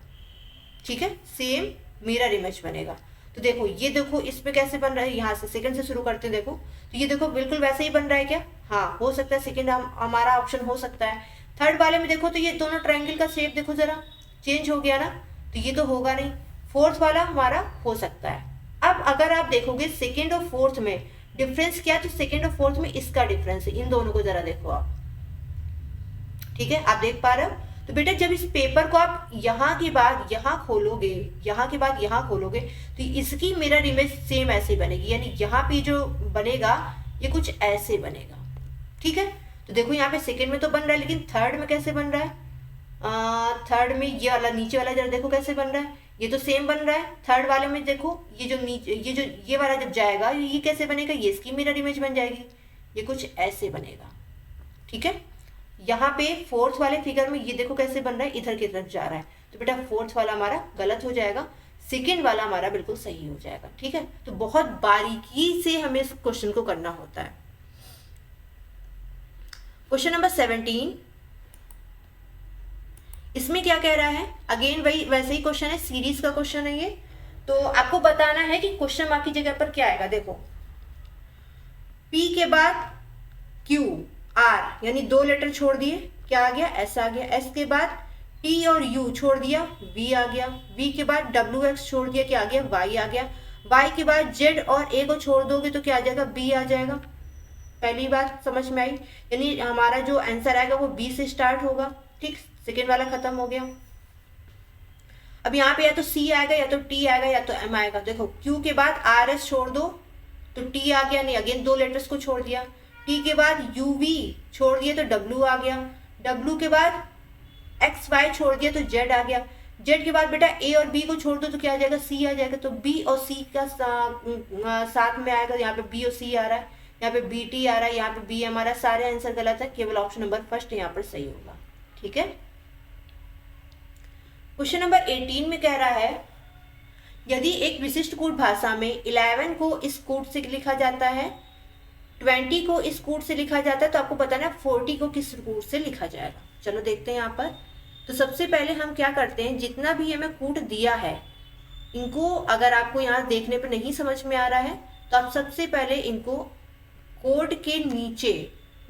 ठीक है, सेम मिरर इमेज बनेगा। तो देखो ये देखो इसमें कैसे बन रहा है, यहाँ से सेकंड से शुरू करते हैं, देखो तो ये देखो बिल्कुल वैसे ही बन रहा है क्या, हाँ हो सकता है, सेकंड हमारा ऑप्शन हो सकता है। थर्ड वाले में देखो तो ये दोनों ट्रायंगल का शेप देखो जरा चेंज हो गया ना, तो ये तो होगा नहीं। फोर्थ वाला हमारा हो सकता है। अब अगर आप देखोगे सेकेंड और फोर्थ में डिफरेंस क्या, तो सेकेंड और फोर्थ में इसका डिफरेंस है, इन दोनों को जरा देखो आप, ठीक है, आप देख पा रहे हो। तो बेटा जब इस पेपर को आप यहाँ के बाद यहाँ खोलोगे, यहाँ के बाद यहाँ खोलोगे, तो इसकी मिरर इमेज सेम ऐसे बनेगी, यानी यहाँ पे जो बनेगा ये कुछ ऐसे बनेगा, ठीक है। तो देखो यहाँ पे सेकंड में तो बन रहा है, लेकिन थर्ड में कैसे बन रहा है, थर्ड में ये वाला नीचे वाला जरा देखो कैसे बन रहा है, ये तो सेम बन रहा है। थर्ड वाले में देखो ये जो नीचे ये वाला जब जाएगा ये कैसे बनेगा, ये इसकी मिरर इमेज बन जाएगी, ये कुछ ऐसे बनेगा, ठीक है। यहाँ पे फोर्थ वाले फिगर में ये देखो कैसे बन रहा है, इधर की तरफ जा रहा है, तो बेटा फोर्थ वाला हमारा गलत हो जाएगा, सेकेंड वाला हमारा बिल्कुल सही हो जाएगा, ठीक है। तो बहुत बारीकी से हमें इस क्वेश्चन को करना होता है। क्वेश्चन नंबर 17, इसमें क्या कह रहा है, अगेन वही वैसे ही क्वेश्चन है, सीरीज का क्वेश्चन है ये। तो आपको बताना है कि क्वेश्चन मार्क की जगह पर क्या आएगा। देखो P के बाद Q R यानी 2 लेटर छोड़ दिए, क्या आ गया, S आ गया। S के बाद T और U छोड़ दिया, V आ गया। V के बाद WX छोड़ दिया, क्या आ गया, Y आ गया। Y के बाद Z और A को छोड़ दोगे तो क्या आ जाएगा, B आ जाएगा। पहली बात समझ में आई, यानी हमारा जो आंसर आएगा वो B से स्टार्ट होगा, ठीक। सेकेंड वाला खत्म हो गया। अब यहाँ पे या तो C आएगा या तो T आएगा या तो M आएगा। देखो Q के बाद RS छोड़ दो तो T आ गया, नहीं अगेन 2 लेटर्स को छोड़ दिया। T के बाद UV छोड़ दिया तो W आ गया। W के बाद XY छोड़ दिया तो Z आ गया। Z के बाद बेटा A और B को छोड़ दो तो क्या आ जाएगा, C आ जाएगा। तो B और C का साथ में आएगा, यहाँ पे B और C आ रहा है, यहाँ पे BT आ रहा है, यहाँ पे B हमारा, सारे आंसर गलत है, केवल ऑप्शन नंबर फर्स्ट यहाँ पर सही होगा, ठीक है। क्वेश्चन नंबर 18 में कह रहा है, यदि एक विशिष्ट कूट भाषा में 11 को इस कूट से लिखा जाता है, 20 को इस कूट से लिखा जाता है, तो आपको बताना है 40 को किस कूट से लिखा जाएगा। चलो देखते हैं यहाँ पर। तो सबसे पहले हम क्या करते हैं, जितना भी हमें कूट दिया है इनको अगर आपको यहाँ देखने पर नहीं समझ में आ रहा है तो आप सबसे पहले इनको कोड के नीचे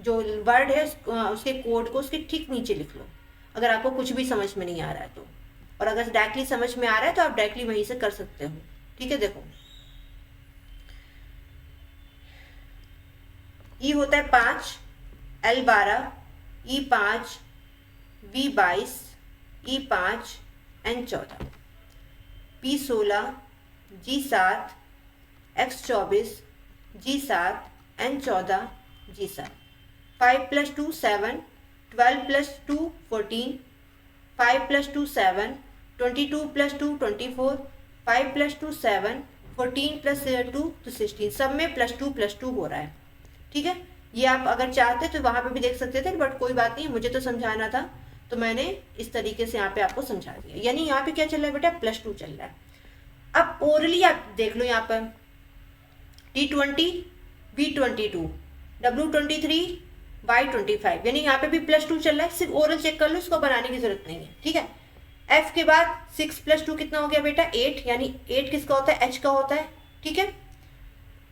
जो वर्ड है उसके कोड को उसके ठीक नीचे लिख लो, अगर आपको कुछ भी समझ में नहीं आ रहा है तो। और अगर डायरेक्टली समझ में आ रहा है तो आप डायरेक्टली वहीं से कर सकते हो, ठीक है। देखो ई होता है 5, L 12, E 5, V 22, E 5, N 14, P 16, G 7, X 24, G 7, N 14, G 7। 5 + 2 7, 12 + 2 14, 5 + 2 7, 22 + 2 24, 5 + 2 7, 14 + 2 तो 16, सब में +2 हो रहा है, ठीक है। ये आप अगर चाहते तो वहाँ पे भी देख सकते थे, बट कोई बात नहीं, मुझे तो समझाना था तो मैंने इस तरीके से यहाँ पे आपको समझा दिया। यानी यहाँ पे क्या चल रहा है बेटा, +2 चल रहा है। अब ओरली आप देख लो, यहाँ पर T20, V22, W23, Y25, यानी यहाँ पे भी +2 चल रहा है। सिर्फ ओरल चेक कर लो, इसको बनाने की जरूरत नहीं है, ठीक है। F के बाद 6 + 2 कितना हो गया बेटा, 8, यानी 8 किसका होता है, H का होता है, ठीक है।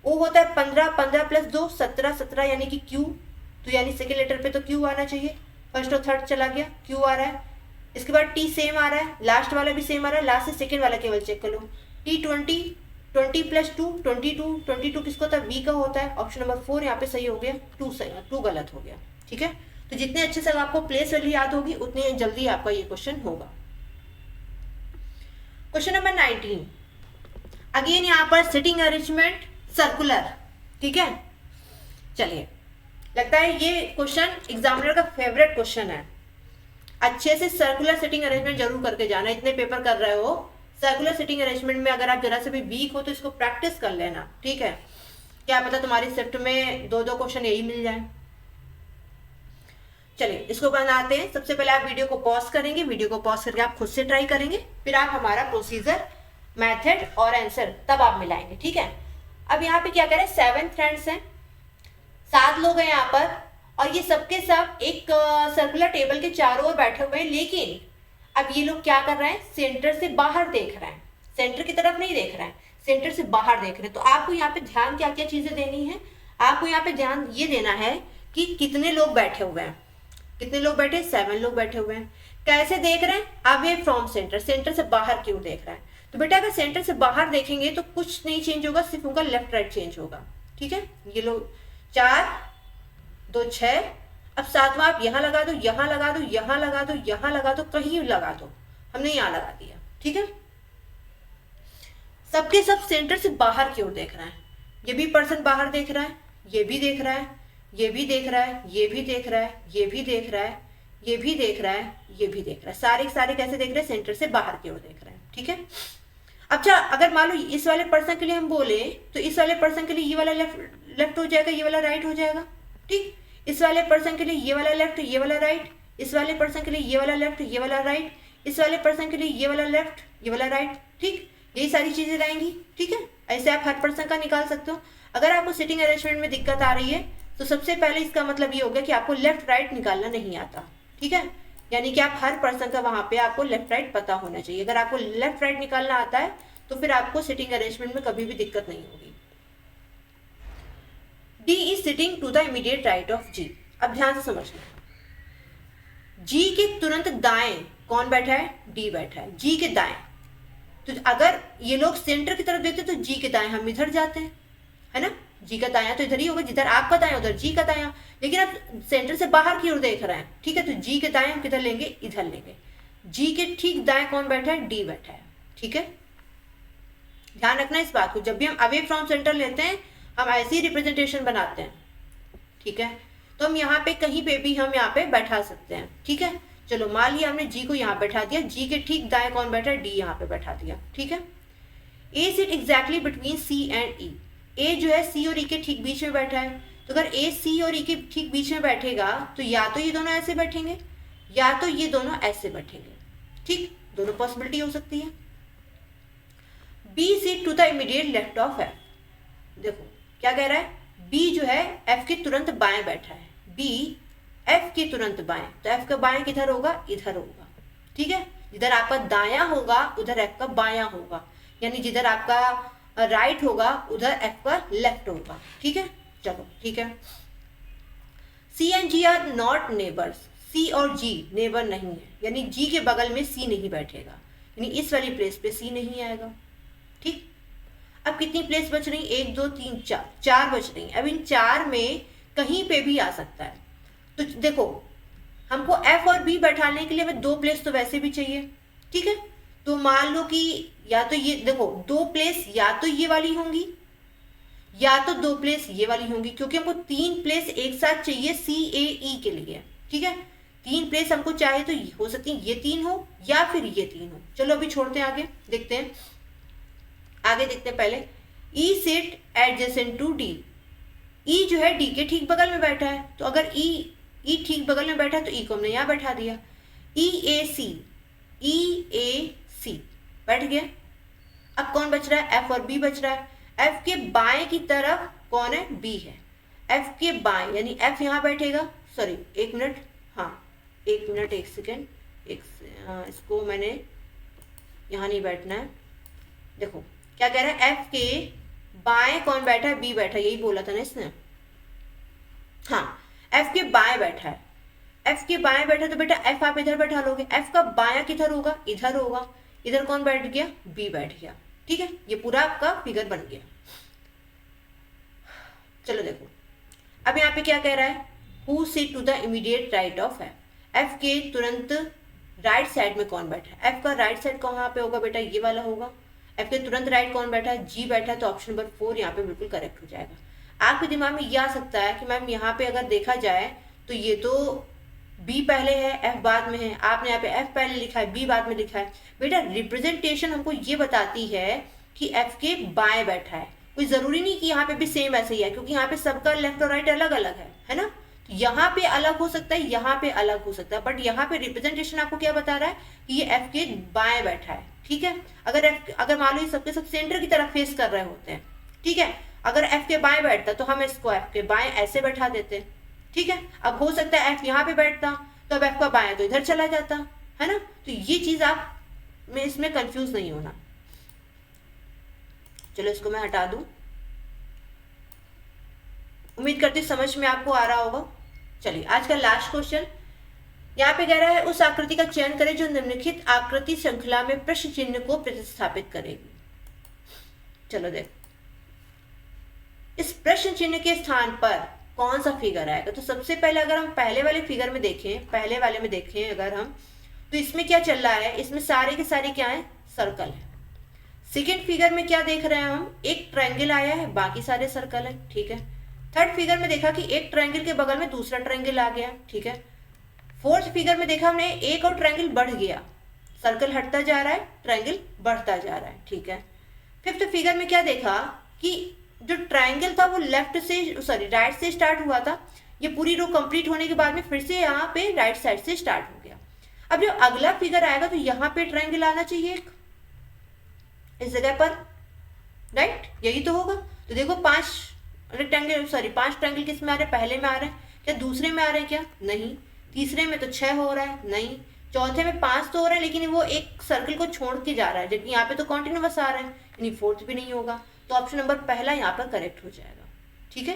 O होता है 15, 15 + 2 17, 17 यानी कि Q, तो यानी सेकेंड लेटर पे तो Q आना चाहिए। फर्स्ट और थर्ड चला गया, क्यू आ रहा है। इसके बाद टी सेम आ रहा है, लास्ट वाला भी सेम आ रहा है, लास्ट से सेकेंड वाला केवल चेक कर लो। टी 20, 20 + 2 22, 22 किसको होता है, वी का होता है। ऑप्शन नंबर 4 यहाँ पे सही हो गया, 2 सही, 2 गलत हो गया। ठीक है, तो जितने अच्छे से आपको प्लेस वैल्यू याद होगी उतनी जल्दी आपका ये क्वेश्चन होगा। क्वेश्चन नंबर 19, अगेन यहाँ पर सिटिंग अरेंजमेंट सर्कुलर। ठीक है, चलिए, लगता है ये क्वेश्चन एग्जामिनर का फेवरेट क्वेश्चन है। अच्छे से सर्कुलर सिटिंग अरेंजमेंट जरूर करके जाना, इतने पेपर कर रहे हो। सर्कुलर सिटिंग अरेंजमेंट में अगर आप जरा से भी वीक हो तो इसको प्रैक्टिस कर लेना। ठीक है, क्या पता तुम्हारी शिफ्ट में 2-2 क्वेश्चन यही मिल जाए। चलिए इसको बनाते हैं। सबसे पहले आप वीडियो को पॉज करेंगे, वीडियो को पॉज करके आप खुद से ट्राई करेंगे, फिर आप हमारा प्रोसीजर, मेथड और आंसर तब आप मिलाएंगे। ठीक है, अब यहाँ पे क्या करें, 7 फ्रेंड्स हैं, 7 लोग हैं यहाँ पर, और ये सबके सब एक सर्कुलर टेबल के चारों ओर बैठे हुए हैं। लेकिन अब ये लोग क्या कर रहे हैं, सेंटर से बाहर देख रहे हैं, सेंटर की तरफ नहीं देख रहे हैं, सेंटर से बाहर देख रहे हैं। तो आपको यहाँ पे ध्यान क्या क्या चीजें देनी है, आपको यहाँ पे ध्यान ये देना है कि कितने लोग बैठे हुए हैं। कितने लोग बैठे, 7 लोग बैठे हुए हैं। कैसे देख रहे हैं, अवे फ्रॉम सेंटर, सेंटर से बाहर क्यों देख रहे हैं। तो बेटा अगर सेंटर से बाहर देखेंगे तो कुछ नहीं चेंज होगा, सिर्फ उनका लेफ्ट राइट चेंज होगा। ठीक है, ये लोग 4 2 6, अब 7वां आप यहाँ लगा दो, यहाँ लगा दो, यहाँ लगा दो, यहाँ लगा दो, कहीं लगा दो, हमने यहाँ लगा दिया। ठीक है, सबके सब सेंटर से बाहर की ओर देख रहे हैं। ये भी पर्सन बाहर देख रहा है, ये भी देख रहा है, ये भी देख रहा है, ये भी देख रहा है, ये भी देख रहा है, ये भी देख रहा है, ये भी देख रहा है। सारे सारे कैसे देख रहे हैं, सेंटर से बाहर की ओर देख रहे हैं। ठीक है, अच्छा अगर मान लो इस वाले पर्सन के लिए हम बोले तो इस वाले पर्सन के लिए ये वाला लेफ्ट हो जाएगा, ये वाला राइट हो जाएगा। ठीक, इस वाले पर्सन के लिए ये वाला लेफ्ट, ये वाला राइट, इस वाले पर्सन के लिए ये वाला लेफ्ट, ये वाला राइट, इस वाले पर्सन के लिए ये वाला लेफ्ट, ये वाला राइट। ठीक, यही सारी चीजें रहेंगी। ठीक है, ऐसे आप हर पर्सन का निकाल सकते हो। अगर आपको सिटिंग अरेंजमेंट में दिक्कत आ रही है तो सबसे पहले इसका मतलब ये हो गया कि आपको लेफ्ट राइट निकालना नहीं आता। ठीक है, यानी कि आप हर पर्सन का वहां पे आपको लेफ्ट राइट पता होना चाहिए। अगर आपको लेफ्ट राइट निकालना आता है तो फिर आपको सिटिंग अरेंजमेंट में कभी भी दिक्कत नहीं होगी। D is sitting to the immediate right of G। अब ध्यान से समझना, G के तुरंत दाएं कौन बैठा है, D बैठा है। G के दाएं, तो अगर ये लोग सेंटर की तरफ देखते तो G के दाएं हम इधर जाते हैं, है ना। G का दायां तो इधर ही होगा, जिधर आपका दायां उधर G का दायां। लेकिन अब सेंटर से बाहर की ओर देख रहे हैं, ठीक है, तो G के दाएं हम किधर लेंगे, इधर लेंगे। G के ठीक दाएं कौन बैठा है, D बैठा है। ठीक है, ध्यान रखना इस बात को, जब भी हम अवे फ्रॉम सेंटर लेते हैं हम ऐसी रिप्रेजेंटेशन बनाते हैं। ठीक है, तो हम यहाँ पे कहीं पे भी हम यहाँ पे बैठा सकते हैं। ठीक है, चलो मान लिया हमने G को यहाँ बैठा दिया, G के ठीक दाएं कौन बैठा है, D यहाँ पे बैठा दिया। ठीक है, A sit exactly between C and E। A जो है C और E के ठीक बीच में बैठा है, तो अगर A C और E के ठीक बीच में बैठेगा तो या तो ये दोनों ऐसे बैठेंगे या तो ये दोनों ऐसे बैठेंगे। ठीक, दोनों पॉसिबिलिटी हो सकती है। B sit to the immediate left of F। देखो क्या कह रहा है, B जो है F के तुरंत बाएं बैठा है, B F के तुरंत बाएं, तो F का बाएं किधर होगा, इधर होगा। ठीक है, जिधर आपका दायां होगा उधर F का बायां होगा, यानी जिधर आपका राइट होगा उधर F का लेफ्ट होगा। ठीक है, चलो ठीक है। C and G are not neighbours. C और G नेबर नहीं है, यानी G के बगल में C नहीं बैठेगा, यानी इस वाली प्लेस पे C नहीं आएगा। ठीक, अब कितनी प्लेस बच रही, 1 2 3 4, 4 बच रही। अब इन 4 में कहीं पे भी आ सकता है। तो देखो हमको F और B बैठाने के लिए हमें 2 प्लेस तो वैसे भी चाहिए। ठीक है, तो मान लो कि या तो ये देखो 2 प्लेस या तो ये वाली होंगी या तो 2 प्लेस ये वाली होंगी, क्योंकि हमको 3 प्लेस एक साथ चाहिए CAE के लिए। ठीक है, 3 प्लेस हमको चाहे तो हो सकती है ये 3 हो या फिर ये 3 हो। चलो अभी छोड़ते हैं, आगे देखते हैं, आगे देखते हैं। पहले E sit adjacent to D। E जो है D के ठीक बगल में बैठा है, तो अगर E ठीक बगल में बैठा है तो E को हमने यहाँ बैठा दिया। EAC बैठ गया। अब कौन बच रहा है, F और B बच रहा है। F के बाएं की तरफ कौन है, B है। F के बाएं यानी F यहाँ बैठेगा, सॉरी 1 मिनट, हाँ 1 मिनट 1 सेकेंड, इसको मैंने यहाँ नहीं बैठना है। देखो क्या कह रहा है, F के बाएं कौन बैठा है, B बैठा है, यही बोला था ना इसने। हाँ, F के बाएं बैठा है, एफ के बाएं बैठा तो बेटा एफ आप इधर बैठा लोगे, एफ का बायां किधर होगा, इधर होगा, इधर कौन बैठ गया, बी बैठ गया। ठीक है, ये पूरा आपका फिगर बन गया। चलो देखो अब यहाँ पे क्या कह रहा है, who sit to the immediate right of F, F के तुरंत राइट साइड में कौन बैठा है, एफ का राइट साइड कहाँ पे होगा बेटा, ये वाला होगा। एफ के तुरंत राइट कौन बैठा है, जी बैठा है, तो ऑप्शन नंबर 4 यहाँ पे बिल्कुल करेक्ट हो जाएगा। आपके दिमाग में ये आ सकता है कि मैम यहाँ पे अगर देखा जाए तो ये तो बी पहले है एफ बाद में है, आपने यहाँ पे एफ पहले लिखा है बी बाद में लिखा है। बेटा रिप्रेजेंटेशन हमको ये बताती है कि एफ के बाएं बैठा है, कोई जरूरी नहीं कि यहाँ पे भी सेम ऐसे ही है, क्योंकि यहाँ पे सबका लेफ्ट और राइट अलग अलग है ना। तो यहाँ पे अलग हो सकता है, यहाँ पे अलग हो सकता है, बट यहाँ पे रिप्रेजेंटेशन आपको क्या बता रहा है कि ये एफ के बाएं बैठा है। ठीक है, अगर मान लो ये सबके सब सेंटर की तरफ फेस कर रहे होते हैं, ठीक है, अगर एफ के बाएं बैठता तो हम इसको एफ के बाएं ऐसे बैठा देते। ठीक है, अब हो सकता है एफ यहाँ पे बैठता तो अब एफ का बायां तो इधर चला जाता है ना। तो ये चीज आप में इसमें कंफ्यूज नहीं होना। चलो इसको मैं हटा दूं, उम्मीद करती समझ में आपको आ रहा होगा। चलिए आज का लास्ट क्वेश्चन यहाँ पे कह रहा है, उस आकृति का चयन करें जो निम्नलिखित आकृति श्रृंखला में प्रश्न चिन्ह को प्रतिस्थापित करेगी। चलो देखो इस प्रश्न चिन्ह के स्थान पर कौन सा फिगर आएगा। तो सबसे पहले अगर हम पहले वाले फिगर में देखें, पहले वाले में देखें अगर हम, तो इसमें क्या चल रहा है, इसमें सारे के सारे क्या है, सर्कल है। सेकेंड फिगर में क्या देख रहे हैं हम, एक ट्रायंगल आया है, बाकी सारे सर्कल है। ठीक है, थर्ड फिगर में देखा कि एक ट्रायंगल के बगल में दूसरा ट्रायंगल आ गया। ठीक है, फोर्थ फिगर में देखा हमने एक और ट्रायंगल बढ़ गया, सर्कल हटता जा रहा है, ट्रायंगल बढ़ता जा रहा है। ठीक है, फिफ्थ फिगर में क्या देखा कि जो ट्रायंगल था वो राइट से स्टार्ट हुआ था, ये पूरी रो कंप्लीट होने के बाद में फिर से यहाँ पे राइट साइड से स्टार्ट हो गया। अब जो अगला फिगर आएगा तो यहाँ पे ट्रायंगल आना चाहिए एक इस जगह पर, राइट, यही तो होगा। तो देखो पांच ट्रायंगल किस में आ रहे हैं, पहले में आ रहे हैं क्या, दूसरे में आ रहे हैं क्या, नहीं, तीसरे में तो 6 हो रहा है, नहीं, चौथे में 5 तो हो रहा है, लेकिन वो एक सर्कल को छोड़ के जा रहा है, जबकि यहाँ पे तो कॉन्टिन्यूअस आ रहा है, यानी फोर्थ भी नहीं होगा। तो ऑप्शन नंबर पहला यहाँ पर करेक्ट हो जाएगा। ठीक है,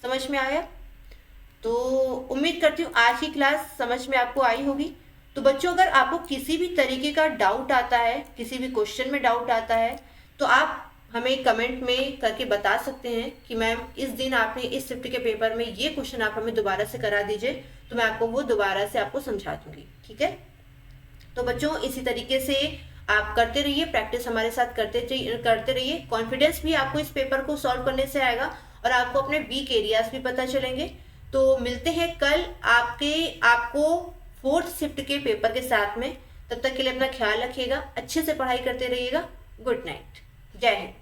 समझ में आया। तो उम्मीद करती हूँ आज की क्लास समझ में आपको आई होगी। तो बच्चों अगर आपको किसी भी तरीके का डाउट आता है, किसी भी क्वेश्चन में डाउट आता है, तो आप हमें कमेंट में करके बता सकते हैं कि मैम इस दिन आपने इस शिफ्ट के पेपर में ये क्वेश्चन आप हमें दोबारा से करा दीजिए, तो मैं आपको वो दोबारा से आपको समझा दूंगी। ठीक है, तो बच्चों इसी तरीके से आप करते रहिए, प्रैक्टिस हमारे साथ करते रहिए। कॉन्फिडेंस भी आपको इस पेपर को सॉल्व करने से आएगा और आपको अपने वीक एरियाज भी पता चलेंगे। तो मिलते हैं कल आपको फोर्थ शिफ्ट के पेपर के साथ में। तब तक के लिए अपना ख्याल रखिएगा, अच्छे से पढ़ाई करते रहिएगा। गुड नाइट, जय हिंद।